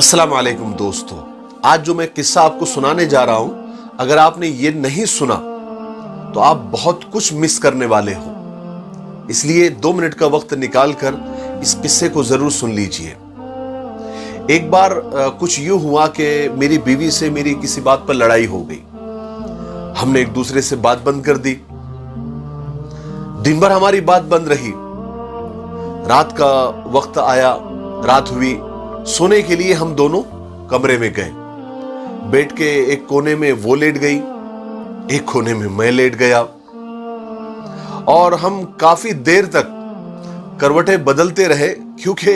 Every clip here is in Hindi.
अस्सलाम वालेकुम दोस्तों, आज जो मैं किस्सा आपको सुनाने जा रहा हूं, अगर आपने ये नहीं सुना तो आप बहुत कुछ मिस करने वाले हो। इसलिए 2 मिनट का वक्त निकालकर इस किस्से को जरूर सुन लीजिए। एक बार कुछ यूं हुआ कि मेरी बीवी से मेरी किसी बात पर लड़ाई हो गई। हमने एक दूसरे से बात बंद कर दी। दिन भर हमारी बात बंद रही। रात का वक्त आया, रात हुई, सोने के लिए हम दोनों कमरे में गए। बेड के एक कोने में वो लेट गई, एक कोने में मैं लेट गया और हम काफी देर तक करवटें बदलते रहे, क्योंकि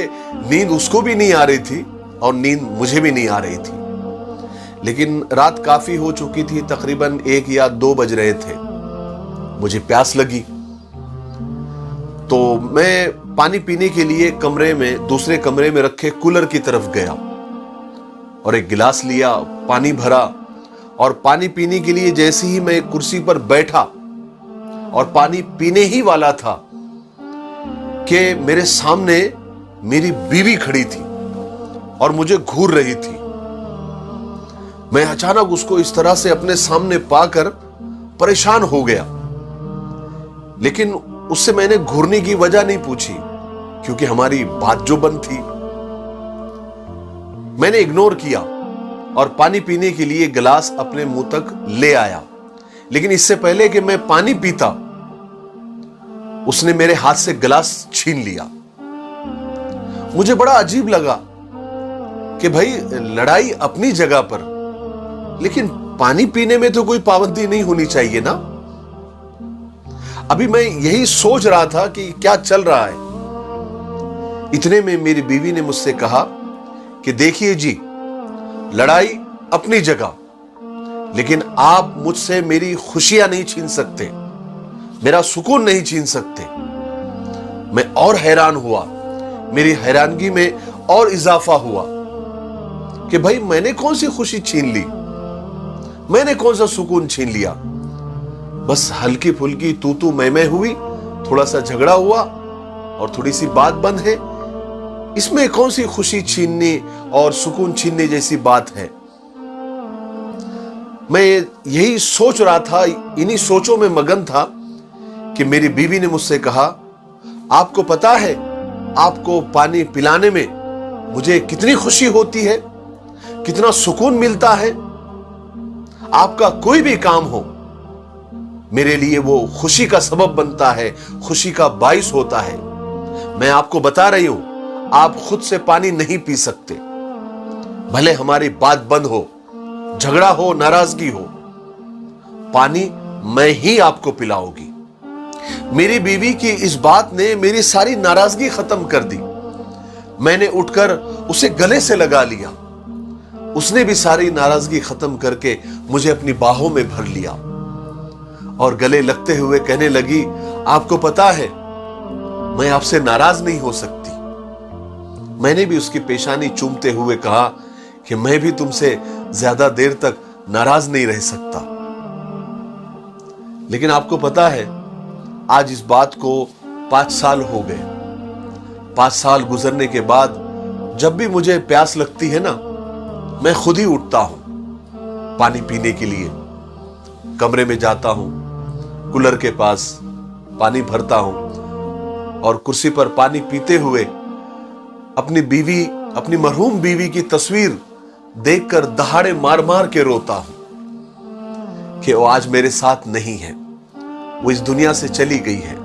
नींद उसको भी नहीं आ रही थी और नींद मुझे भी नहीं आ रही थी। लेकिन रात काफी हो चुकी थी, तकरीबन 1 या 2 बज रहे थे। मुझे प्यास लगी तो मैं पानी पीने के लिए दूसरे कमरे में रखे कूलर की तरफ गया और एक गिलास लिया, पानी भरा और पानी पीने के लिए जैसे ही मैं कुर्सी पर बैठा और पानी पीने ही वाला था कि मेरे सामने मेरी बीवी खड़ी थी और मुझे घूर रही थी। मैं अचानक उसको इस तरह से अपने सामने पाकर परेशान हो गया, लेकिन उससे मैंने घूरने की वजह नहीं पूछी, क्योंकि हमारी बात जो बंद थी। मैंने इग्नोर किया और पानी पीने के लिए गिलास अपने मुंह तक ले आया। लेकिन इससे पहले कि मैं पानी पीता, उसने मेरे हाथ से गिलास छीन लिया। मुझे बड़ा अजीब लगा कि भाई, लड़ाई अपनी जगह पर, लेकिन पानी पीने में तो कोई पाबंदी नहीं होनी चाहिए ना। अभी मैं यही सोच रहा था कि क्या चल रहा है। इतने में मेरी बीवी ने मुझसे कहा कि देखिए जी, लड़ाई अपनी जगह, लेकिन आप मुझसे मेरी खुशियां नहीं छीन सकते, मेरा सुकून नहीं छीन सकते। मैं और हैरान हुआ। मेरी हैरानगी में और इजाफा हुआ कि भाई, मैंने कौन सी खुशी छीन ली, मैंने कौन सा सुकून छीन लिया। बस हल्की फुल्की तू मैं हुई, थोड़ा सा झगड़ा हुआ और थोड़ी सी बात बंद है। इसमें कौन सी खुशी छीनने और सुकून छीनने जैसी बात है। मैं यही सोच रहा था, इन्हीं सोचों में मगन था कि मेरी बीवी ने मुझसे कहा, आपको पता है आपको पानी पिलाने में मुझे कितनी खुशी होती है, कितना सुकून मिलता है। आपका कोई भी काम हो, मेरे लिए वो खुशी का सबब बनता है, खुशी का बाइस होता है। मैं आपको बता रही हूं, आप खुद से पानी नहीं पी सकते, भले हमारी बात बंद हो, झगड़ा हो, नाराजगी हो, पानी मैं ही आपको पिलाऊंगी। मेरी बीवी की इस बात ने मेरी सारी नाराजगी खत्म कर दी। मैंने उठकर उसे गले से लगा लिया। उसने भी सारी नाराजगी खत्म करके मुझे अपनी बाहों में भर लिया और गले लगते हुए कहने लगी, आपको पता है मैं आपसे नाराज नहीं हो सकती। मैंने भी उसकी पेशानी चूमते हुए कहा कि मैं भी तुमसे ज्यादा देर तक नाराज नहीं रह सकता। लेकिन आपको पता है, आज इस बात को 5 साल हो गए। 5 साल गुजरने के बाद जब भी मुझे प्यास लगती है ना, मैं खुद ही उठता हूं पानी पीने के लिए। कमरे में जाता हूं, कूलर के पास पानी भरता हूं और कुर्सी पर पानी पीते हुए अपनी मरहूम बीवी की तस्वीर देखकर दहाड़े मार मार के रोता हूं कि वो आज मेरे साथ नहीं है, वो इस दुनिया से चली गई है।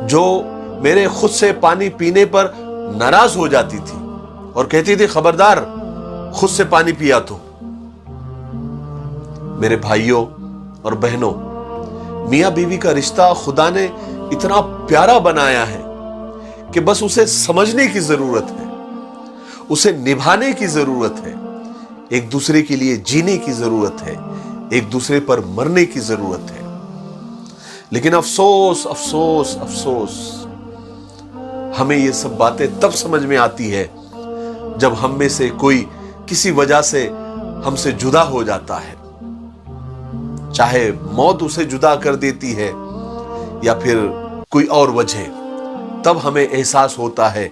जो मेरे खुद से पानी पीने पर नाराज हो जाती थी और कहती थी, खबरदार खुद से पानी पिया तो। मेरे भाइयों और बहनों, मियां बीवी का रिश्ता खुदा ने इतना प्यारा बनाया है कि बस उसे समझने की जरूरत है, उसे निभाने की जरूरत है, एक दूसरे के लिए जीने की जरूरत है, एक दूसरे पर मरने की जरूरत है। लेकिन अफसोस अफसोस अफसोस, हमें ये सब बातें तब समझ में आती है जब हम में से कोई किसी वजह से हमसे जुदा हो जाता है। चाहे मौत उसे जुदा कर देती है या फिर कोई और वजह, तब हमें एहसास होता है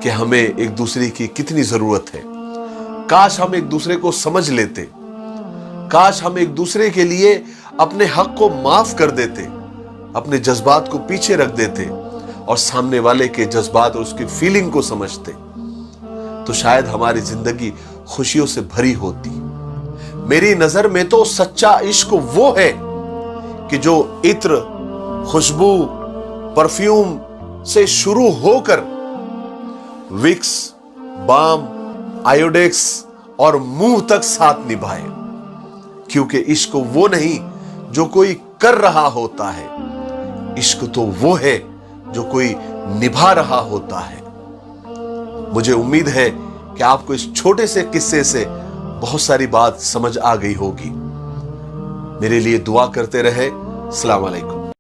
कि हमें एक दूसरे की कितनी जरूरत है। काश हम एक दूसरे को समझ लेते, काश हम एक दूसरे के लिए अपने हक को माफ कर देते, अपने जज्बात को पीछे रख देते और सामने वाले के जज्बात और उसकी फीलिंग को समझते, तो शायद हमारी जिंदगी खुशियों से भरी होती। मेरी नजर में तो सच्चा इश्क वो है कि जो इत्र, खुशबू, परफ्यूम से शुरू होकर विक्स, बाम, आयोडेक्स और मुंह तक साथ निभाए। क्योंकि इश्क वो नहीं जो कोई कर रहा होता है, इश्क तो वो है जो कोई निभा रहा होता है। मुझे उम्मीद है कि आपको इस छोटे से किस्से से बहुत सारी बात समझ आ गई होगी। मेरे लिए दुआ करते रहे। अस्सलाम वालेकुम।